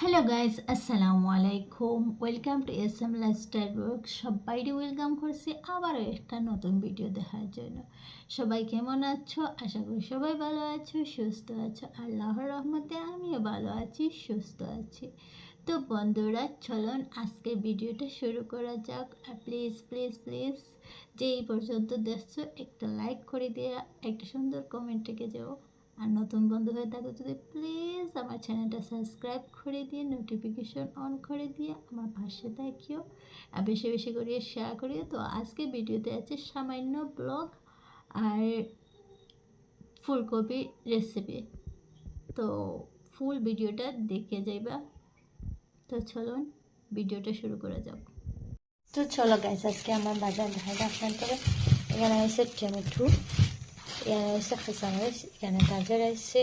Hello guys, আসসালামু আলাইকুম। Welcome to SM lifestyle work. সবাইকে ওয়েলকাম করছি আবারও একটা নতুন ভিডিও দেখার জন্য। সবাই কেমন আছো? আশা করি সবাই ভালো আছো, সুস্থ আছো। আল্লাহর রহমতে আমিও ভালো আছি, সুস্থ আছি। তো বন্ধুরা, চলুন আজকে ভিডিওটা শুরু করা যাক। আর প্লিজ প্লিজ প্লিজ যে এই পর্যন্ত দেখছো, একটা লাইক করে দিয়ে একটা সুন্দর কমেন্ট রেখে যাও। আর নতুন বন্ধু হয়ে থাকো যদি প্লিজ আমার চ্যানেলটা সাবস্ক্রাইব করে দিয়ে নোটিফিকেশন অন করে দিয়ে আমার পাশে থাকিও। আর বেশি বেশি করে শেয়ার করিও। তো আজকে ভিডিওতে আছে সামান্য ব্লগ আর ফুলকপি রেসিপি। তো ফুল ভিডিওটা দেখে যাইবা। তো চলুন ভিডিওটা শুরু করা যাক। তো চলো গাইস, আজকে আমার বাজার দেখাটা আপনাদের। এখানে আছে টমেটো, এখানে আছে কাঁচামরিচ, এখানে গাজর আসছে,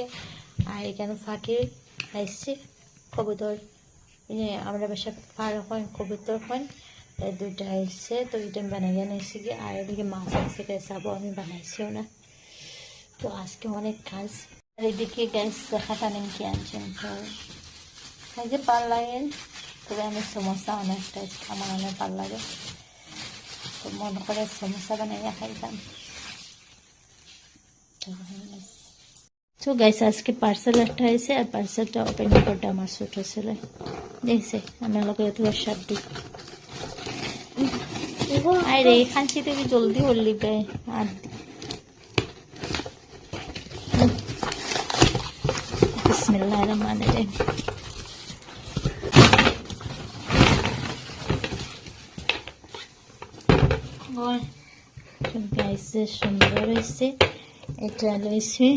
আর এখানে ফাঁকি আসছে কবুতর, আমরা বাসা পার হয় কবুতর হয়, এই দুইটা আসছে। তো এটা বানাইয়া নিয়েছি কি, আর এদিকে মাছ আসছে, চাবো আমি বানাইছিও না। তো আজকে অনেক কাজ। আর এদিকে গ্যাস খাতা নিমকি আনছেন। তো খাইতে পাল লাগে, তবে আমি সমোসা অনেকটা আমার অনেক ভালো লাগে। তো মনে করে সমোসা বানাইয়া খাইতাম। তো গাইস, আজকে পার্সেল একটা হয়েছে, আর পার্সেলটা ওপেন করতে আমার ছোট ছেলে দেখছে। আমি লোক এত সাত দিই আরে খানছি থেকে জলদি হলি প্রায় আর বিসমিল্লাহির রহমানির রহিম। গাইছে সুন্দর হয়েছে। এটা লইছে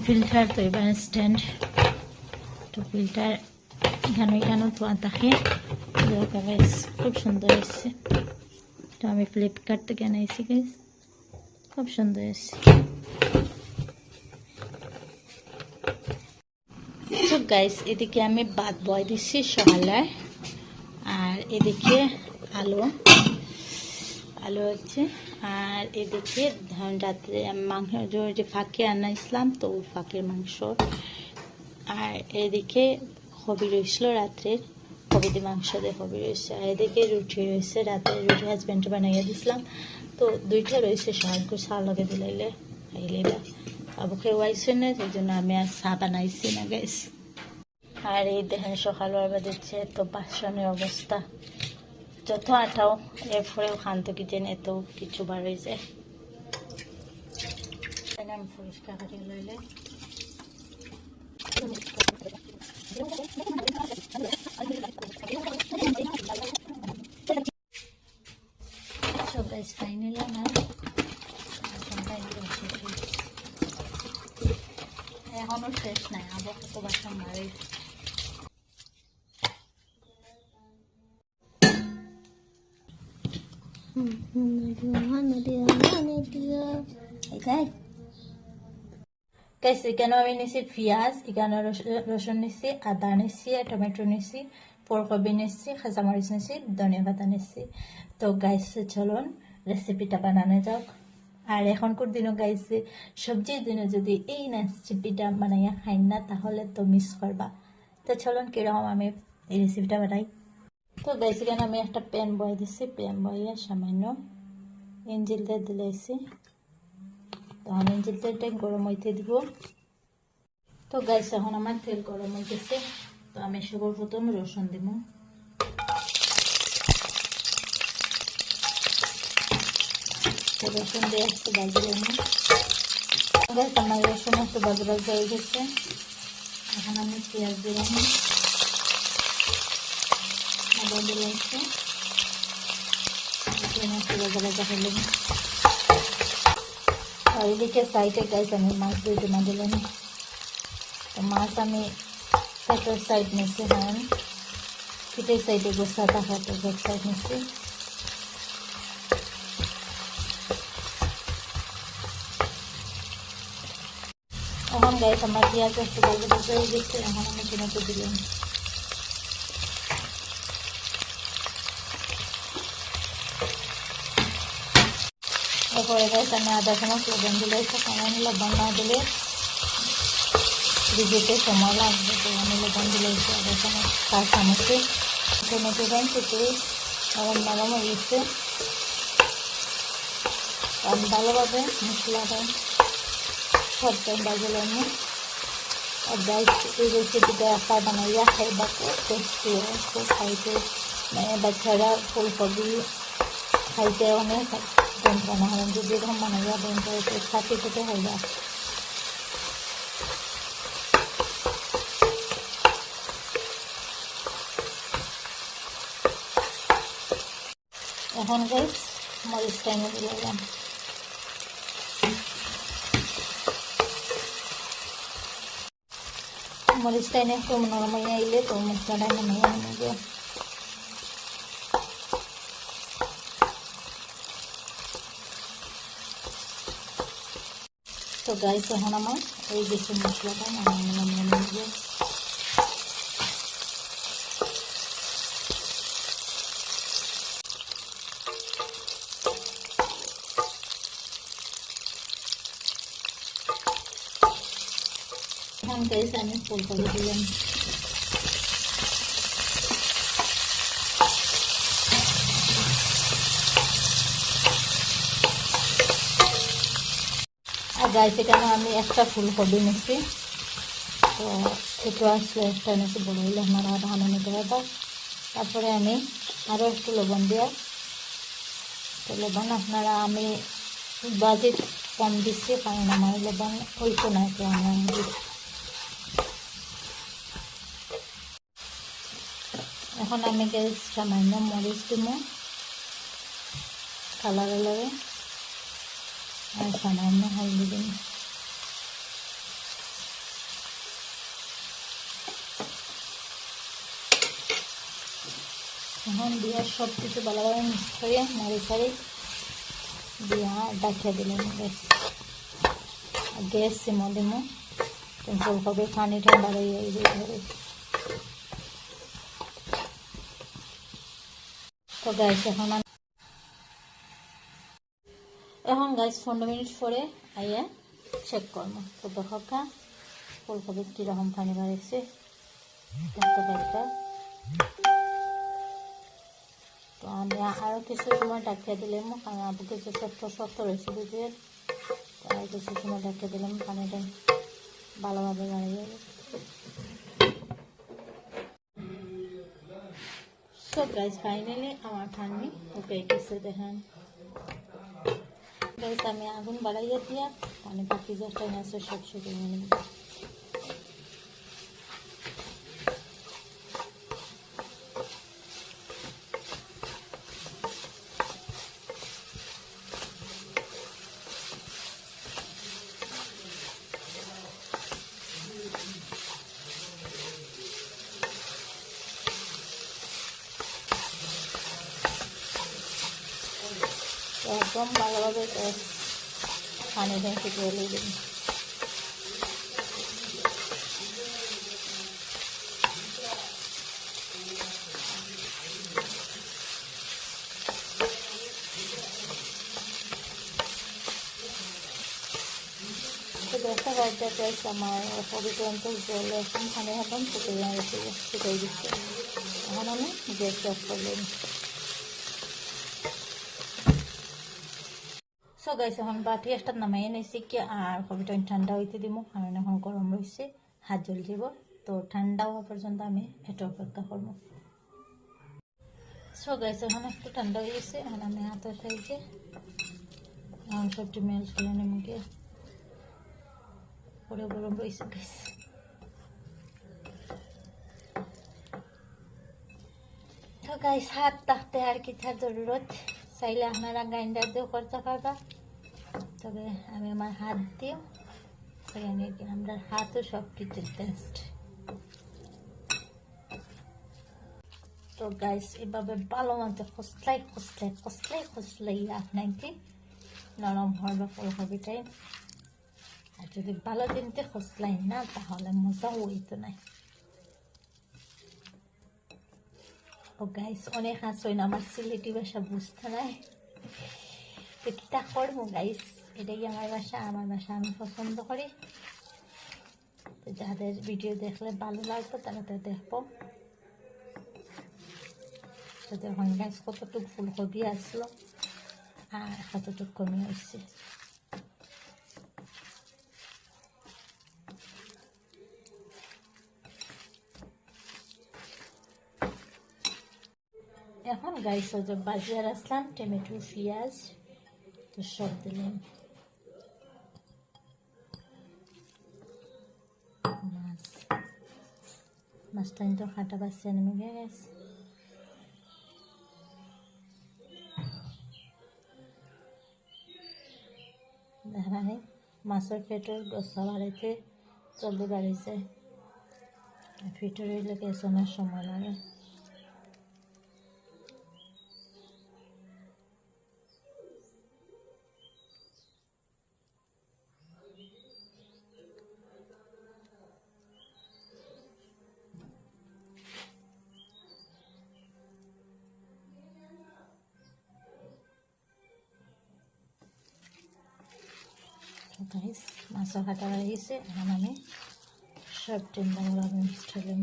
ফিল্টার তৈবার স্ট্যান্ড। তো ফিল্টার এখানে ধোয়া থাকে, খুব সুন্দর হয়েছে। তো আমি ফ্লিপকার্ট থেকে আনাইছি গাইস, খুব সুন্দর হয়েছে। তো গাইস, এদিকে আমি ভাত বয় দিচ্ছি সকালে, আর এদিকে আলু হচ্ছে, আর এদিকে রাত্রে মাংস যে ফাঁকে আনাইছিলাম, তো ফাঁকের মাংস। আর এদিকে হবি রয়েছিল রাত্রের, হবি দিয়ে মাংস দিয়ে হবি রয়েছে। আর এদিকে রুটি রয়েছে, রাতের রুটি হাজব্যান্ডে বানাইয়া দিছিলাম। তো দুইটা রয়েছে, সহজ করে চা লগে দিলাইলে খাইলে আবু খেয়ে না, সেই জন্য আমি আর চা বানাইছি না গাইস। আর এই দেখেন সকাল বাজেছে, তো বাসনের অবস্থা যত আটাও এরপরেও খান্ত কিচেন এত কিছু বার হয়ে যায়। আমি পরিষ্কার করে লইলে ফাইনালি আমার এখনো শেষ নাই, আবার কত বাসন মারে। এখানে আমি নিছি পেঁয়াজ, এখানে রসুন নিছি, আদা নিছি, টমেটো নিছি, ফুলকপি নিছি, কাঁচামরিচ নিছি, ধনিয়া পাতা নিছি। তো গাইছে চলুন রেসিপিটা বানানো যাক। আর এখনকার দিনও গাইছে সবজির দিনে যদি এই রেসিপিটা বানাইয়া খাই না, তাহলে তো মিস করবা। তো চলুন কিরকম আমি এই রেসিপিটা বানাই। তো গাইছে কেন আমি একটা প্যান বয়ে দিছি, প্যান বয়ে সামান্য ইঞ্জিল তেল দিলাইছি। তখন ইঞ্জিল তেলটা গরম হইতে দিব। তো গাইস, এখন আমার তেল গরম হইতেছে। তো আমি সবার প্রথম রসুন দিব। রসুন দিয়ে একটু বাজি নেব। গাইস, আমার রসুন একটু বাজি হয়ে গেছে। এখন আমি পেঁয়াজ দিলাম, আদা দিলাইছি, একটু ভাজা করলাম। আর এদিকে সাইডে গাইস আমি মাছ দিয়ে দিলাম। তো মাছ আমি পেটের সাইড নিচ্ছি, হ্যাঁ পিঠের সাইডে গোসা থাকা, তো ব্যাক সাইড নিচ্ছি। এখন গাইস আমার পেঁয়াজ একটু ভাজা হয়ে গেছে। এখন আমি টমেটো দিলাম। তারপরে গাইস আমি আদা চামচ লবণ দিলে, সামান্য লবণ না দিলে ভিজেতে সময় লাগবে, তো আমি লবণ দিলে আগে সময় তার চামচে টমেটো দেন থেকে নরম নরম হয়ে গেছে। আমি ভালোভাবে মশলাটা সব টাইম বাজলাম। আর গাইস এই রেসিপিটা একবার বানাইয়া খাইবা, খুব টেস্টি হয়, খুব খাইতে মানে বাচ্চারা ফুলকপি খাইতে অনেক যন্ত্রণা হয়, যদি এরকম বানাইয়া দেন তো খাতে খেতে হইবা। এখন গাইস মরিচটা এনে দিলাম। মরিচটা এনে একটু নরম হয়ে আইলে তো মশলাটা নামিয়ে নেব। তো গাইস এখন আমার এই বেশি মশলাটা নামিয়ে নেব। এখন গাইস আমি ফুলকপি দিলাম। আর গাইস এখানে আমি একটা ফুলকপি নিচ্ছি, তো ছোটো আসলে একটা নিচ্ছি, বড় হইলে আপনারা আরও আনো নিতে পারবা। তারপরে আমি আরও একটু লবণ দেওয়া, তো লবণ আপনারা আমি বাজেট কম দিচ্ছি কারণ আমার লবণ হইতো না, তো আমি এখন আমি গ্যাস সামান্য মরিচ দিব কালার লাগে, আর সামান্য হলদি দিব। এখন দিয়া সব কিছু ভালোভাবে মিক্স করে নাড়ি ছাড়ি দিয়া ডাকিয়ে দিলাম। গ্যাস সিমো দিব, ফুলকপি পানি ঠান্ডা হয়ে যাবে। তো গাইস এখন গাইস 15 মিনিট পরে আইয়া চেক করবো। তো দেখা ফুলকপি কীরকম পানি বাড়িয়েছে দেখতে পাইটা। তো আমি আরও কিছু সময় ডাকিয়ে দিলাম, কারণ আবু কিছু শক্ত রয়েছে বুঝিয়ে, আর কিছু সময় ডাকিয়ে দিলাম, পানিটা ভালোভাবে বাড়িয়ে। সো গাইস ফাইনালি আমার ঠান্ডি ওকে গেছে দেখেন। গাইস আমি আগুন বাড়াইয়া দিয়া পানি বাকি যেটা আছে সব শুকিয়ে নেব। একদম ভালোভাবে পানিটা শুকিয়ে দিন। তো দেখতে পাইতে পেয়েছে আমার পবিত্রান্ত জল এখন পানি একদম শুকিয়ে দিচ্ছে। এখন আমি গ্যাস অফ করলাম। সো গাইস এখন বাটি একটা নামাই নিয়েছি কি, আর কবিটা ঠান্ডা হইতে দিব কারণ এখন গরম রয়েছে, হাত জ্বল যাব। তো ঠান্ডা হওয়া পর্যন্ত আমি এটা অপেক্ষা করব। সো গাইস এখন একটু ঠান্ডা হয়ে গেছে, এখন আমি হাতের সাইজে এখন সবজি মেল ফেলে নেমে পরে গরম রয়েছে গাইস। তো গাইস হাত থাকতে আর কি তার জরুরত, চাইলে আপনারা গ্রাইন্ডার দিয়েও করতে পারবা, তবে আমি আমার হাত দিও করে নিয়ে আমরা হাতও সব কিছু টেস্ট। তো গাইস এভাবে ভালো মতো খসলাই আপনাকে নরম হবে ফুলকপিটাই। আর যদি ভালো দিনতে খসলাই না তাহলে মজা হইতো না। ও গাইস অনেক আসই না আমার সিলেটি ভাষা বুঝতে নাই, তো কিতা করবো গাইস, এটাই আমার ভাষা, আমার ভাষা আমি পছন্দ করি। তো যাদের ভিডিও দেখলে ভালো লাগবে তারা তো দেখবো। তো দেখুন গাইস কতটুকু ফুলকপি আসলো আর কতটুকু কমে আসছে। এখন গাইস যে বাজার আসলাম টমেটো পেঁয়াজ তো সব দিলাম, মাছটা কিন্তু কাটা বাচ্চা নেমে গেছে। দেখানি মাছের পেটের গোসা বাড়িতে জলদি বাড়িছে, পেটের হইলে কেসনের সময় লাগে। গাইস মাছও কাটা হয়ে গেছে, এখন আমি সব টেন্ডারভাবে মিক্সড হলাম।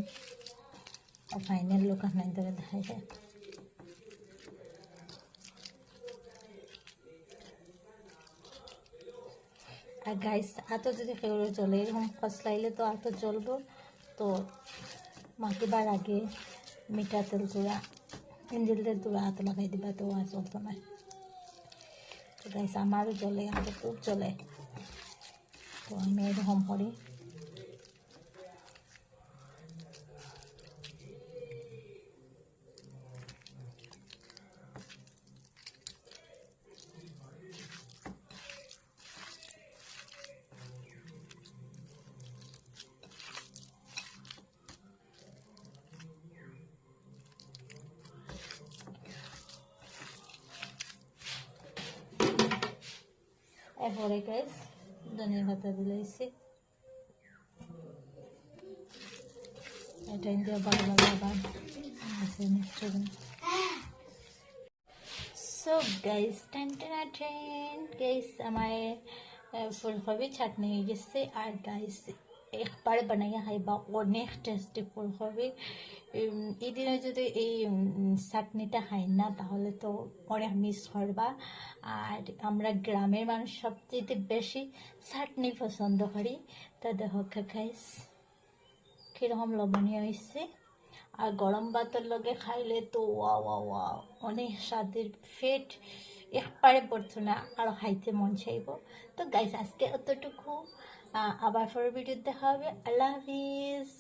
ফাইনাল লুক আপনাদের দেখাই যায়। আর গাইস আতো যদি কেউ চলে এরকম ফসলাইলে তো আতো চলবো। তো মাখিবার আগে মিঠা তেল চূড়া ইঞ্জিল তেল চূড়া আতো লাগাই দিবা, তো আর চলতো না। তো গাইস আমারও চলে, আমাদের খুব চলে, তো আমি এরকম করি। এরপরে গাইস ধনিয়া পাতা দিলাইছি, এটা দিয়ে ভালোভাবে আবার মিক্সড করুন। সো গাইস টেন গাইস আমার ফুলকপি চাটনি হয়ে গেছে। আর গাইস একবার বানাইয়া খাইবা, অনেক টেস্টি ফুলকপি। এই দিনে যদি এই চাটনিটা খাই না তাহলে তো অনেক মিস করবা। আর আমরা গ্রামের মানুষ সবচেয়ে বেশি চাটনি পছন্দ করি। তা দেখো গাইস কীরকম লবণীয় হয়েছে। আর গরম ভাতের লগে খাইলে তো ওয়াও ওয়াও ওয়াও অনেক স্বাদের, ফেট একবারে পড়তো না, আরও খাইতে মন চাইব। তো গাইস আজকে অতটুকু, আবার পরের ভিডিও দেখা হবে। আল্লাহ হাফিজ।